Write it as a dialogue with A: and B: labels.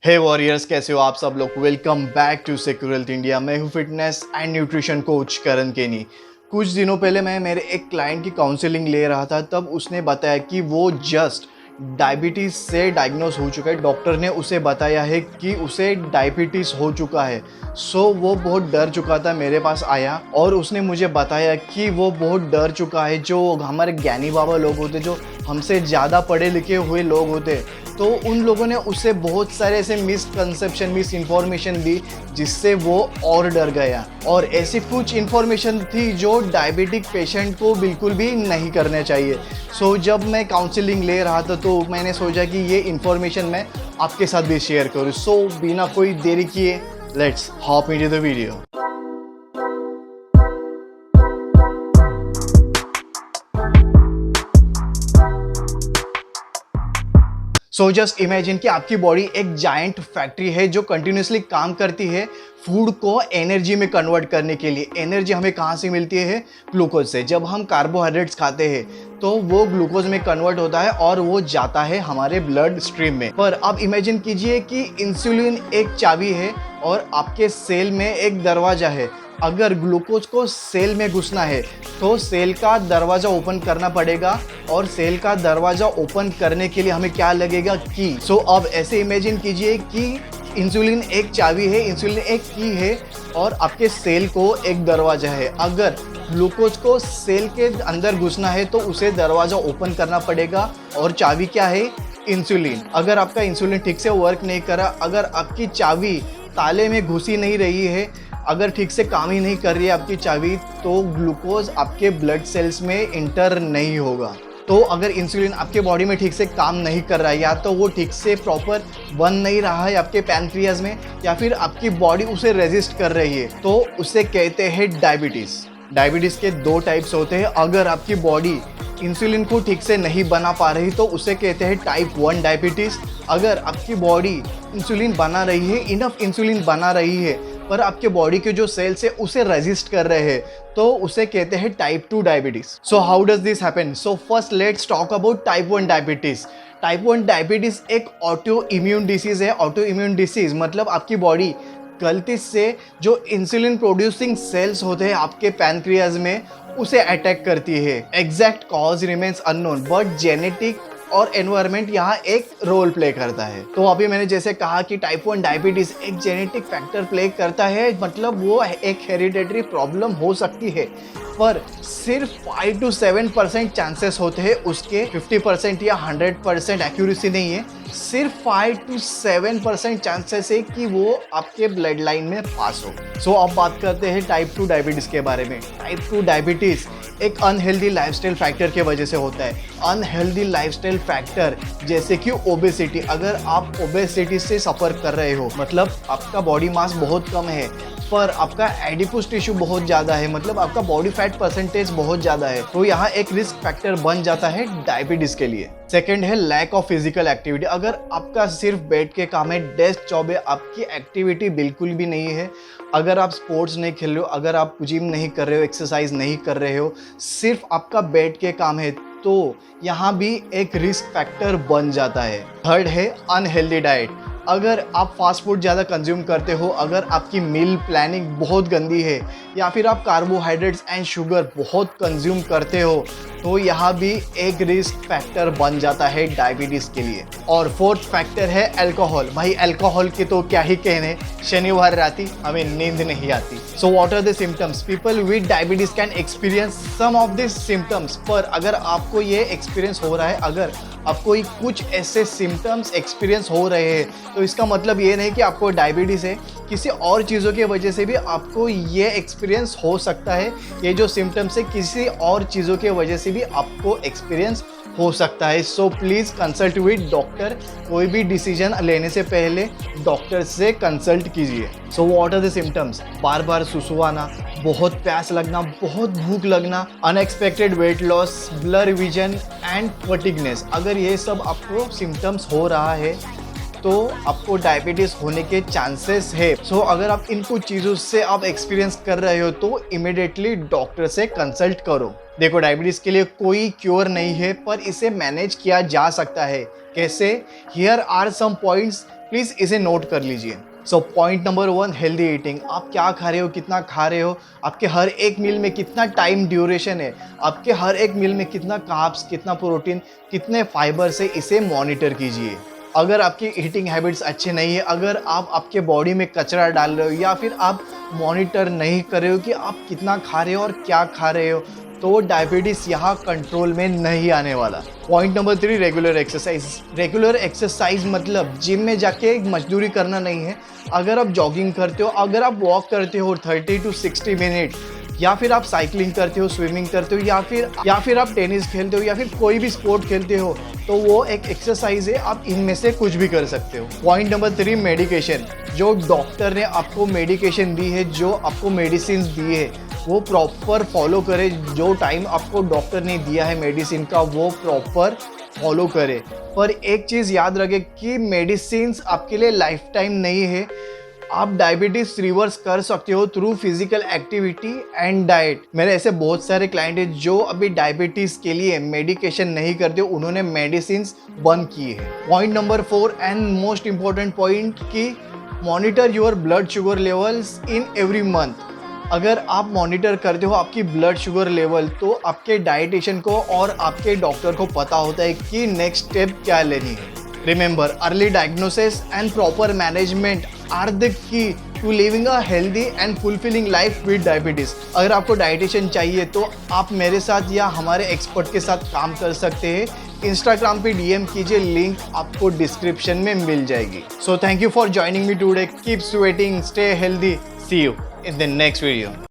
A: हे warriors, कैसे हो आप सब लोग। Welcome back to Secure Health India. मैं हूँ fitness and nutrition coach Karan Kenny. कुछ दिनों पहले मैं मेरे एक क्लाइंट की काउंसलिंग ले रहा था, तब उसने बताया कि वो जस्ट डायबिटीज़ से डायग्नोस हो चुका है। डॉक्टर ने उसे बताया है कि उसे डायबिटीज़ हो चुका है। सो वो बहुत डर चुका था, मेरे पास आया और उसने मुझे बताया कि वो बहुत डर चुका है। जो हमारे ज्ञानी बाबा लोग होते, जो हमसे ज़्यादा पढ़े लिखे हुए लोग होते, तो उन लोगों ने उससे बहुत सारे ऐसे मिसकंसेप्शन, मिस इन्फॉर्मेशन दी, जिससे वो और डर गया। और ऐसी कुछ इन्फॉर्मेशन थी जो डायबिटिक पेशेंट को बिल्कुल भी नहीं करना चाहिए। सो जब मैं काउंसलिंग ले रहा था तो मैंने सोचा कि ये इन्फॉर्मेशन मैं आपके साथ भी शेयर करूँ। सो बिना कोई देरी किए let's hop into the video. So just imagine कि आपकी बॉडी एक जायंट फैक्ट्री है जो कंटिन्यूसली काम करती है फूड को एनर्जी में कन्वर्ट करने के लिए। एनर्जी हमें कहाँ से मिलती है? ग्लूकोज से। जब हम कार्बोहाइड्रेट्स खाते हैं तो वो ग्लूकोज में कन्वर्ट होता है और वो जाता है हमारे ब्लड स्ट्रीम में। पर अब इमेजिन कीजिए कि इंसुलिन एक चाबी है और आपके सेल में एक दरवाजा है। अगर ग्लूकोज को सेल में घुसना है तो सेल का दरवाज़ा ओपन करना पड़ेगा, और सेल का दरवाज़ा ओपन करने के लिए हमें क्या लगेगा? की। सो अब ऐसे इमेजिन कीजिए कि इंसुलिन एक चाबी है, इंसुलिन एक की है और आपके सेल को एक दरवाज़ा है। अगर ग्लूकोज को सेल के अंदर घुसना है तो उसे दरवाज़ा ओपन करना पड़ेगा, और चाबी क्या है? इंसुलिन। अगर आपका इंसुलिन ठीक से वर्क नहीं करा, अगर आपकी चाबी ताले में घुसी नहीं रही है, अगर ठीक से काम ही नहीं कर रही है आपकी चाबी, तो ग्लूकोज आपके ब्लड सेल्स में इंटर नहीं होगा। तो अगर इंसुलिन आपके बॉडी में ठीक से काम नहीं कर रहा है, या तो वो ठीक से प्रॉपर बन नहीं रहा है आपके पैनक्रियाज में, या फिर आपकी बॉडी उसे रेजिस्ट कर रही है, तो उसे कहते हैं डायबिटीज़। डायबिटीज़ के दो टाइप्स होते हैं। अगर आपकी बॉडी इंसुलिन को ठीक से नहीं बना पा रही तो उसे कहते हैं टाइप 1 डायबिटीज़। अगर आपकी बॉडी इंसुलिन बना रही है, इनफ इंसुलिन बना रही है, पर आपके बॉडी के जो सेल्स है उसे रेजिस्ट कर रहे हैं, तो उसे कहते हैं type 2 diabetes. So how does this happen? So first let's talk about type 1 diabetes. Type 1 diabetes एक ऑटो इम्यून डिसीज है। ऑटो इम्यून डिसीज मतलब आपकी बॉडी गलती से जो इंसुलिन प्रोड्यूसिंग सेल्स होते हैं आपके पैनक्रियाज में, उसे अटैक करती है। Exact cause remains unknown, but genetic और एनवायरनमेंट यहाँ एक रोल प्ले करता है। तो अभी मैंने जैसे कहा कि टाइप 1 डायबिटीज एक जेनेटिक फैक्टर प्ले करता है, मतलब वो एक हेरिडेटरी प्रॉब्लम हो सकती है, पर सिर्फ 5 to 7% चांसेस होते हैं उसके। 50% या 100% एक्यूरेसी नहीं है, सिर्फ 5 to 7% चांसेस है कि वो आपके ब्लड लाइन में पास हो। सो अब बात करते हैं टाइप 2 डायबिटीज़ के बारे में। टाइप 2 डायबिटीज़ एक अनहेल्दी लाइफस्टाइल फैक्टर के वजह से होता है। अनहेल्दी लाइफस्टाइल फैक्टर जैसे कि ओबेसिटी। अगर आप ओबेसिटी से सफ़र कर रहे हो, मतलब आपका बॉडी मास बहुत कम है पर आपका एडिपोस टिश्यू बहुत ज़्यादा है, मतलब आपका बॉडी फैट परसेंटेज बहुत ज़्यादा है, तो यहाँ एक रिस्क फैक्टर बन जाता है डायबिटीज़ के लिए। सेकेंड है लैक ऑफ फिजिकल एक्टिविटी। अगर आपका सिर्फ बैठ के काम है, डेस्क जॉब है, आपकी एक्टिविटी बिल्कुल भी नहीं है, अगर आप स्पोर्ट्स नहीं खेल रहे हो, अगर आप जिम नहीं कर रहे हो, एक्सरसाइज नहीं कर रहे हो, सिर्फ आपका बैठ के काम है, तो यहाँ भी एक रिस्क फैक्टर बन जाता है। थर्ड है अनहेल्दी डाइट। अगर आप फास्ट फूड ज़्यादा कंज्यूम करते हो, अगर आपकी मील प्लानिंग बहुत गंदी है, या फिर आप कार्बोहाइड्रेट्स एंड शुगर बहुत कंज्यूम करते हो, तो यहाँ भी एक रिस्क फैक्टर बन जाता है डायबिटीज़ के लिए। और फोर्थ फैक्टर है अल्कोहल। भाई अल्कोहल के तो क्या ही कहने, शनिवार राती हमें नींद नहीं आती। So what are the symptoms? People with diabetes can experience some of this symptoms. पर अगर आपको ये एक्सपीरियंस हो रहा है, अगर आपको कुछ ऐसे सिम्टम्स एक्सपीरियंस हो रहे हैं, तो इसका मतलब ये नहीं कि आपको डायबिटीज़ है। किसी और चीज़ों की वजह से भी आपको ये एक्सपीरियंस हो सकता है। ये जो सिम्टम्स है, किसी और चीज़ों की वजह से भी आपको एक्सपीरियंस हो सकता है। So please consult with doctor. कोई भी डिसीजन लेने से पहले डॉक्टर से कंसल्ट कीजिए। So what are the symptoms? बार बार सुसु आना, बहुत प्यास लगना, बहुत भूख लगना, unexpected weight loss, blur vision and fatigueness. अगर ये सब आपको सिम्टम्स हो रहा है तो आपको डायबिटीज़ होने के चांसेस है। सो अगर आप इन कुछ चीज़ों से आप एक्सपीरियंस कर रहे हो तो इमिडिएटली डॉक्टर से कंसल्ट करो। देखो, डायबिटीज़ के लिए कोई क्योर नहीं है, पर इसे मैनेज किया जा सकता है। कैसे? Here are some points please इसे नोट कर लीजिए। So point number 1, healthy eating. आप क्या खा रहे हो, कितना खा रहे हो, आपके हर एक मील में कितना टाइम ड्यूरेशन है, आपके हर एक मील में कितना कार्ब्स, कितना प्रोटीन, कितने फाइबर से, इसे मॉनिटर कीजिए। अगर आपकी ईटिंग हैबिट्स अच्छे नहीं है, अगर आप आपके बॉडी में कचरा डाल रहे हो या फिर आप मॉनिटर नहीं कर रहे हो कि आप कितना खा रहे हो और क्या खा रहे हो, तो डायबिटीज़ यहाँ कंट्रोल में नहीं आने वाला। Point number 3, regular exercise. Regular exercise मतलब जिम में जाके मजदूरी करना नहीं है। अगर आप जॉगिंग करते हो, अगर आप वॉक करते हो 30 to 60 मिनट, या फिर आप साइकिलिंग करते हो, स्विमिंग करते हो, या फिर आप टेनिस खेलते हो या फिर कोई भी स्पोर्ट खेलते हो, तो वो एक एक्सरसाइज है। आप इनमें से कुछ भी कर सकते हो। Point number 3, medication. जो डॉक्टर ने आपको मेडिकेशन दी है, जो आपको मेडिसिन दी है, वो प्रॉपर फॉलो करे। जो टाइम आपको डॉक्टर ने दिया है मेडिसिन का, वो प्रॉपर फॉलो करे। पर एक चीज़ याद रखें कि मेडिसिन आपके लिए लाइफ टाइम नहीं है। आप डायबिटीज़ रिवर्स कर सकते हो through physical activity and diet. मेरे ऐसे बहुत सारे क्लाइंट हैं जो अभी डायबिटीज़ के लिए मेडिकेशन नहीं करते, उन्होंने मेडिसिन बंद किए हैं। Point number 4 and most important point कि monitor your blood sugar levels in every month. अगर आप मॉनिटर करते हो आपकी ब्लड शुगर लेवल, तो आपके डाइटिशियन को और आपके डॉक्टर को पता होता है कि नेक्स्ट स्टेप क्या लेनी है। Remember, early diagnosis and proper management are the key to living a healthy and fulfilling life with diabetes. अगर आपको डाइटिशियन चाहिए तो आप मेरे साथ या हमारे एक्सपर्ट के साथ काम कर सकते हैं। इंस्टाग्राम पे DM कीजिए, लिंक आपको डिस्क्रिप्शन में मिल जाएगी। So thank you for joining me today. Keep sweating, stay healthy, see you in the next video.